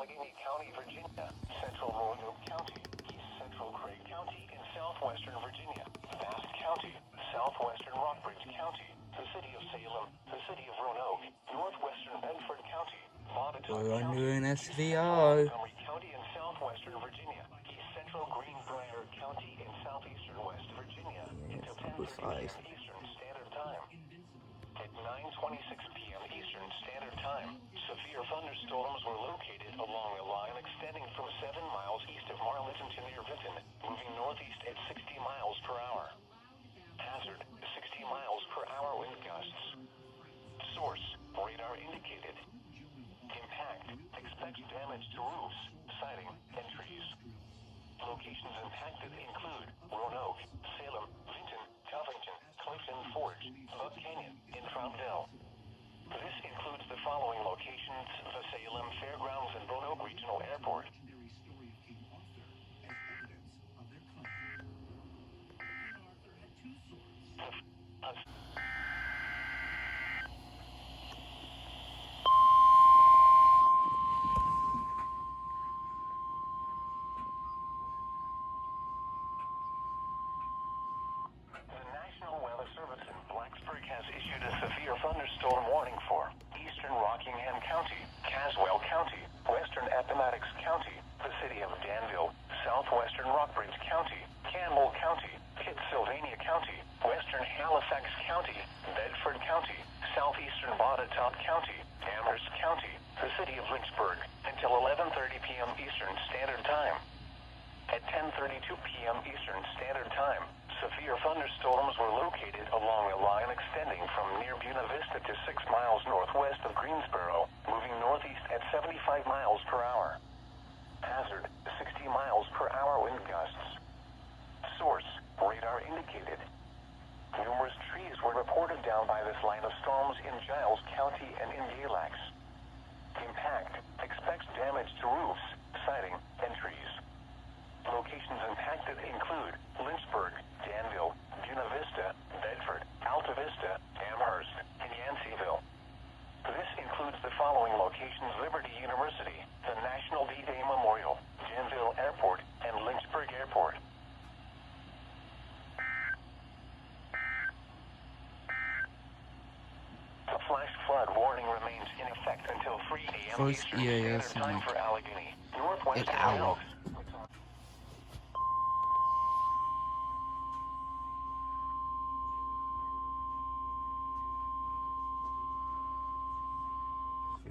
Allegheny County, Virginia, Central Roanoke County, East Central Craig County in southwestern Virginia, Bath County, southwestern Rockbridge County, the city of Salem, the city of Roanoke, northwestern Bedford County, We're under an SVO. Montgomery County in southwestern Virginia, East Central Greenbrier County in southeastern West Virginia, until 10:30 p.m. Eastern Standard Time. At 9:26 p.m. Eastern Standard Time, severe thunderstorms were located along a line extending from 7 miles east of Marlton to near Vinton, moving northeast at 60 miles per hour. Hazard, 60 miles per hour wind gusts. Source, radar indicated. Impact, expects damage to roofs, siding, and trees. Locations impacted include Roanoke, Salem, Vinton, Covington, Clifton Forge, Bug Canyon, and Troutdale. This includes the following locations: the Salem Fairgrounds and Roanoke Regional Airport. Service in Blacksburg has issued a severe thunderstorm warning for eastern Rockingham County, Caswell County, western Appomattox County, the city of Danville, southwestern Rockbridge County, Campbell County, Pittsylvania County, western Halifax County, Bedford County, southeastern Botetourt County, Amherst County, the city of Lynchburg, until 11:30 p.m. Eastern Standard Time. At 10:32 p.m. Eastern Standard Time, severe thunderstorms were located along a line extending from near Buena Vista to 6 miles northwest of Greensboro, moving northeast at 75 miles per hour. Hazard, 60 miles per hour wind gusts. Source, radar indicated. Numerous trees were reported down by this line of storms in Giles County and in Galax. Impact, expects damage to roofs, siding, and trees. Locations impacted include Lynchburg, Danville, Buena Vista, Bedford, Alta Vista, Amherst, and Yanceyville. This includes the following locations: Liberty University, the National D-Day Memorial, Danville Airport, and Lynchburg Airport. The flash flood warning remains in effect until 3 a.m. Eastern Standard Time for Allegheny, northwest Roanoke.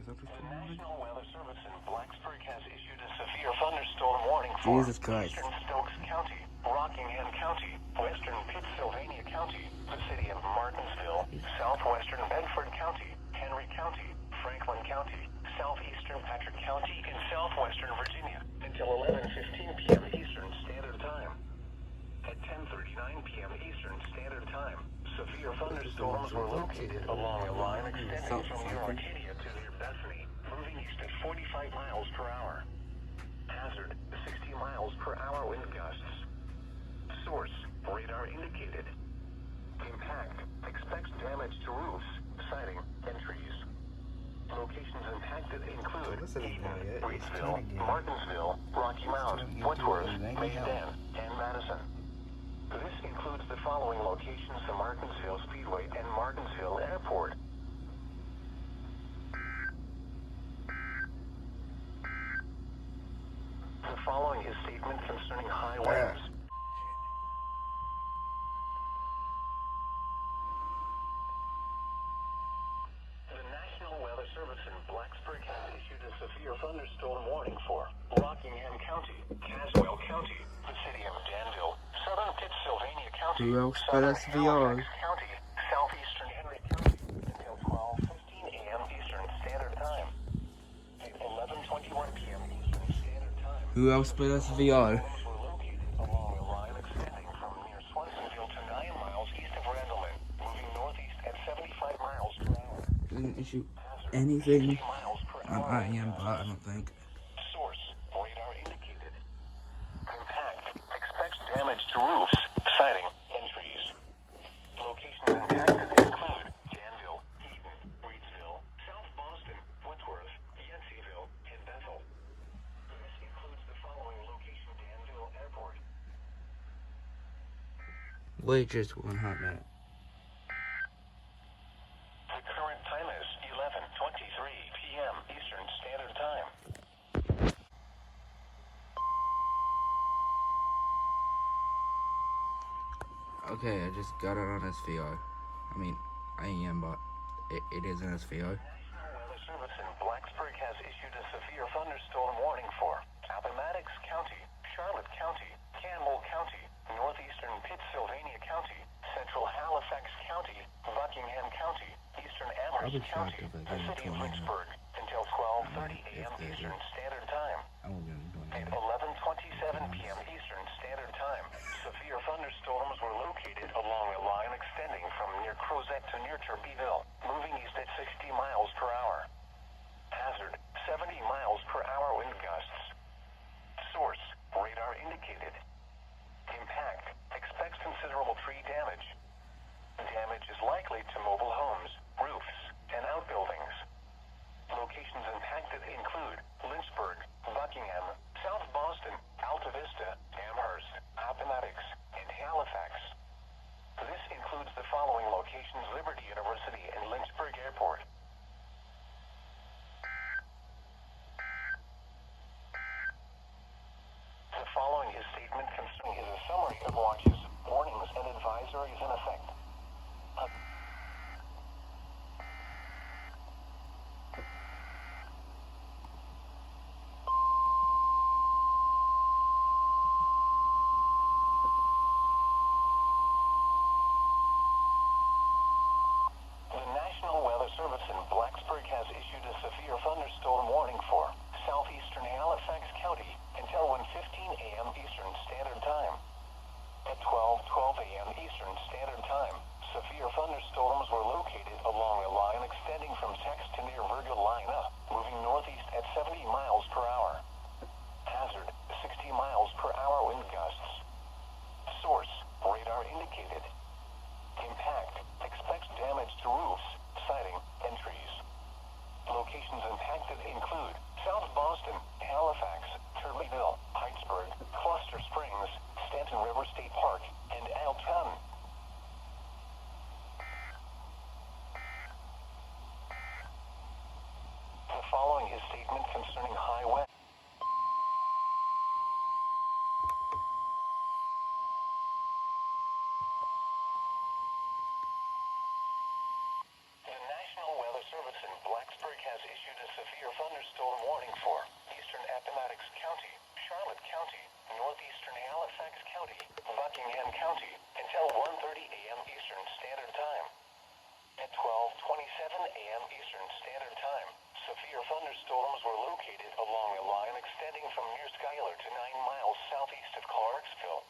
The National Weather Service in Blacksburg has issued a severe thunderstorm warning for eastern Stokes County, Rockingham County, western Pittsylvania County, the city of Martinsville, southwestern Bedford County, Henry County, Franklin County, southeastern Patrick County, and southwestern Virginia, until 11:15 p.m. Eastern Standard Time. At 10:39 p.m. Eastern Standard Time, severe thunderstorms were located along a line extending from near Arcadia to near Bethany, moving east at 45 miles per hour. Hazard, 60 miles per hour wind gusts. Source, radar indicated. Impact, expects damage to roofs, siding, and trees. Locations impacted include Eden, Reedsville, Martinsville, Rocky Mount, Woodworth, Maiden, and Madison. This includes the following locations: the Martinsville Speedway and Martinsville Airport. The following is statement concerning high winds. The National Weather Service in Blacksburg has issued a severe thunderstorm warning for Rockingham County, Caswell County, the city of Danville, southern Pittsylvania County, southern Halifax County, southeastern Henry County, until 12:15 a.m. Eastern Standard Time. At 11:21 p.m. Eastern Standard Time. Who else but SVO? Were located along a line extending from near Swansonville to 9 miles east of Randleman, moving northeast at 75 miles per hour. Didn't issue anything. I am, but I don't think. Source, radar indicated. Impact, expects damage to roofs, siding, and trees. Locations impacted include Danville, Eden, Reedsville, South Boston, Woodworth, Yanceyville, and Bethel. Wait just 1 hot minute. The current time is 11:23 p.m. Eastern Standard Time. Okay, I just got it on SVO. I mean, IEM, but it is an SVO. National Weather Service in Blacksburg has issued a severe thunderstorm warning for Appomattox County, Charlotte County, Campbell County, northeastern Pittsylvania County, central Halifax County, Buckingham County, eastern I'll be Amherst shocked County, if I the get a city of tornado. Lynchburg, until 12:30 If a.m. they do. Eastern Standard Time. I won't get a At tornado. 11:27 p.m. Eastern Standard Time, severe thunderstorms were located along a line extending from near Crozet to near Turbeville, moving east at 60 miles per hour. Hazard, 70 miles per hour wind gusts. Source, radar indicated. Impact, expects considerable tree damage. Damage is likely to mobile homes, roofs, and outbuildings. Locations impacted include Lynchburg, Buckingham, South Boston, Alta Vista, Amherst, Appomattox, and Halifax. This includes the following locations: Liberty University and Lynchburg Airport. The following is statement concerning is a summary of watches, warnings, and advisories in effect. The National Weather Service in Blacksburg has issued a severe thunderstorm warning for southeastern Halifax County until 1:15 a.m. Eastern Standard Time. At 12:12 a.m. Eastern Standard Time, severe thunderstorms were located along a line extending from Tex to near Virgilina, moving northeast at 70 miles per hour. Hazard, 60 miles per hour wind gusts. Source, radar indicated. Impact, expects damage to roofs, siding, and trees. Locations impacted include South Boston, Halifax, Turbeville, Heightsburg, Cluster Springs, Stanton River State Park, and Alton. The following is statement concerning high west. The National Weather Service in Blacksburg has issued a severe thunderstorm warning for eastern Appomattox County, Charlotte County, northeastern Halifax County, Buckingham County, until 1:30 a.m. Eastern Standard Time. At 12:27 a.m. Eastern Standard Time, severe thunderstorms were located along a line extending from near Schuyler to 9 miles southeast of Clarksville,